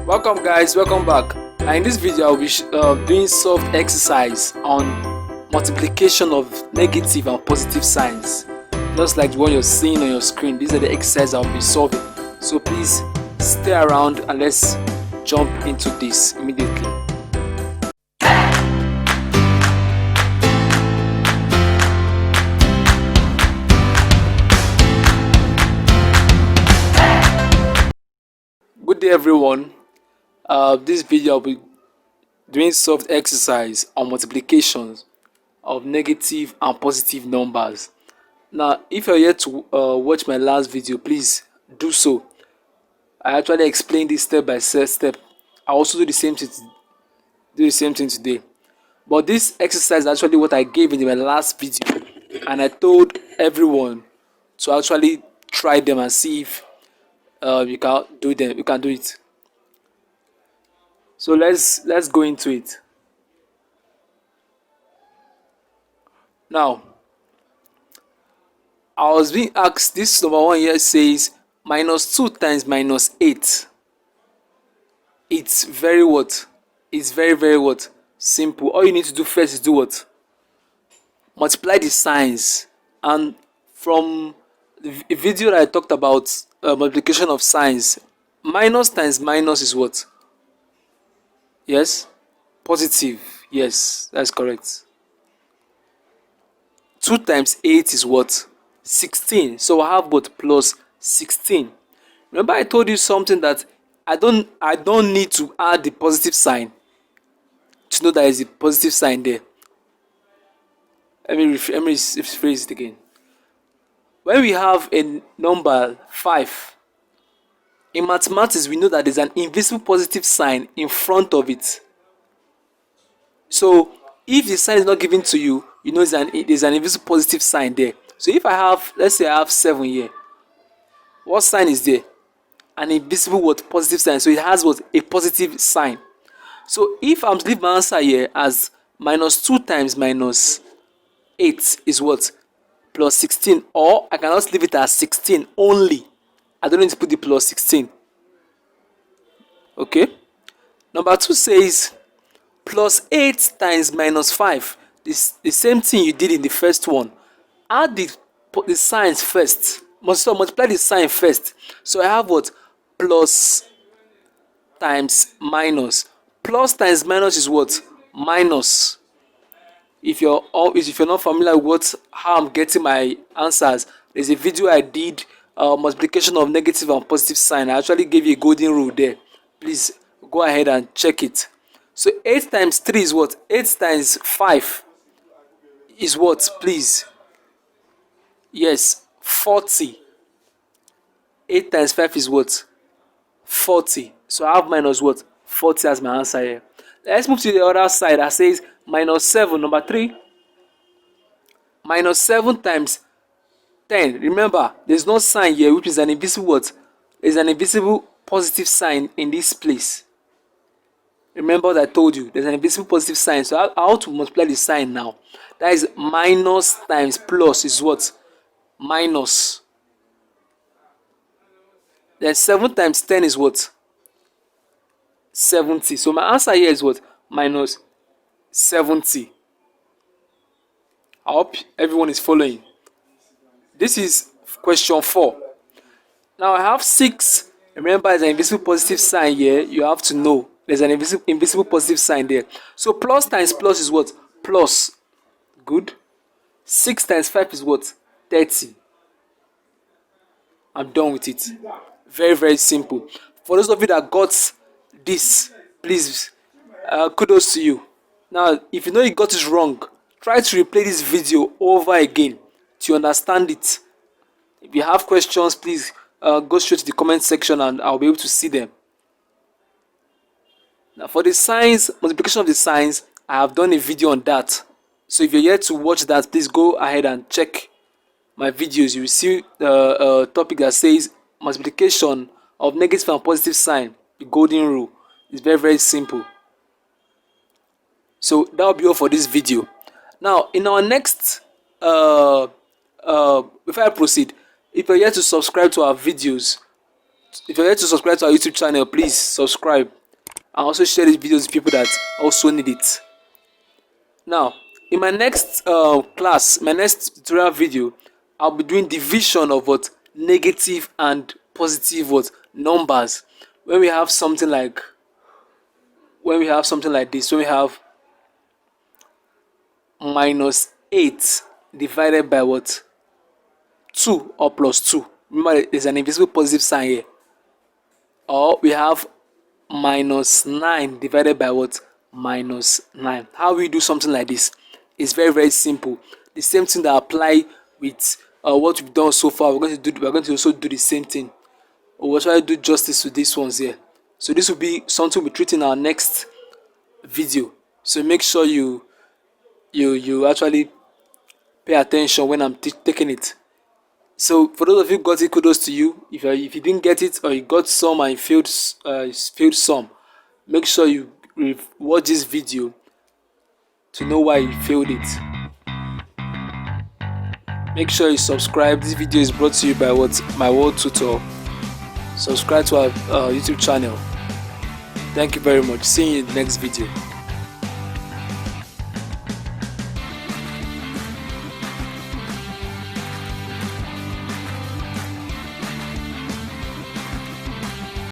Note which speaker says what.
Speaker 1: Welcome guys, welcome back. And in this video I'll be doing soft exercise on multiplication of negative and positive signs, just like the one you're seeing on your screen. These are the exercises I'll be solving, so please stay around and let's jump into this immediately. Good day everyone. This video I'll be doing soft exercise on multiplications of negative and positive numbers. Now if you're yet to watch my last video, please do so. I actually explained this step by step. I also do the same thing today, but this exercise is actually what I gave in my last video, and I told everyone to actually try them and see if you can do it. So let's go into it. Now I was being asked, this number one here says minus 2 times minus 8. It's very what? It's very what? Simple. All you need to do first is do what? Multiply the signs. And from the video that I talked about multiplication of signs, minus times minus is what? Yes? Positive. Yes, that's correct. 2 times 8 is what? 16. So I have what? Plus 16. Remember I told you something that I don't need to add the positive sign to know there is a positive sign there. Let me rephrase it again. When we have a number 5, in mathematics we know that there's an invisible positive sign in front of it. So if the sign is not given to you, you know there's an invisible positive sign there. So if I have, let's say I have 7 here, what sign is there? An invisible what? Positive sign. So it has what? A positive sign. So if I'm to leave my answer here as minus 2 times minus 8 is what? Plus 16. Or I can also leave it as 16 only. I don't need to put the plus 16. Okay. Number 2 says plus 8 times minus 5. This the same thing you did in the first one. Add the signs first. Multiply the sign first. So I have what? Plus times minus. Plus times minus is what? Minus. If you're not familiar with how I'm getting my answers, there's a video I did, multiplication of negative and positive sign. I actually gave you a golden rule there. Please go ahead and check it. So 8 times 3 is what? 8 times 5 is what, please? Yes, 40. 8 times 5 is what? 40. So I have minus what? 40 as my answer here. Let's move to the other side that says minus 7. Number 3. Minus 7 times 10. Remember, there's no sign here, which is an invisible what? There's an invisible positive sign in this place. Remember what I told you, there's an invisible positive sign. So how to multiply the sign now? That is minus times plus is what? Minus. Then 7 times 10 is what? 70. So my answer here is what? Minus 70. I hope everyone is following. This is question 4. Now I have 6. Remember, there's an invisible positive sign here. You have to know there's an invisible positive sign there. So plus times plus is what? Plus. Good. 6 times 5 is what? 30. I'm done with it. Very simple. For those of you that got this, please, kudos to you. Now if you know you got it wrong, try to replay this video over again to understand it. If you have questions, please go straight to the comment section and I'll be able to see them. Now for the signs, multiplication of the signs, I have done a video on that. So if you're yet to watch that, please go ahead and check my videos. You will see the topic that says multiplication of negative and positive sign, the golden rule. It's very simple. So that will be all for this video. Now in our next before I proceed, if you're yet to subscribe to our videos, If you're yet to subscribe to our YouTube channel, please subscribe and also share these videos with people that also need it. Now, in my next class, my next tutorial video, I'll be doing division of what negative and positive what numbers. When we have something like this, when we have -8 divided by what 2 or +2. Remember, there's an invisible positive sign here. Or we have -9 divided by what -9. How we do something like this is very, very simple. The same thing that apply with what we've done so far. We're going to also do the same thing. We'll try to do justice to these ones here. So this will be something we'll treat in our next video. So make sure you actually pay attention when I'm taking it. So for those of you who got it, kudos to you. If you didn't get it, or you got some and you failed some, make sure you watch this video to know why you failed it. Make sure you subscribe. This video is brought to you by My World Tutor. Subscribe to our YouTube channel. Thank you very much. See you in the next video.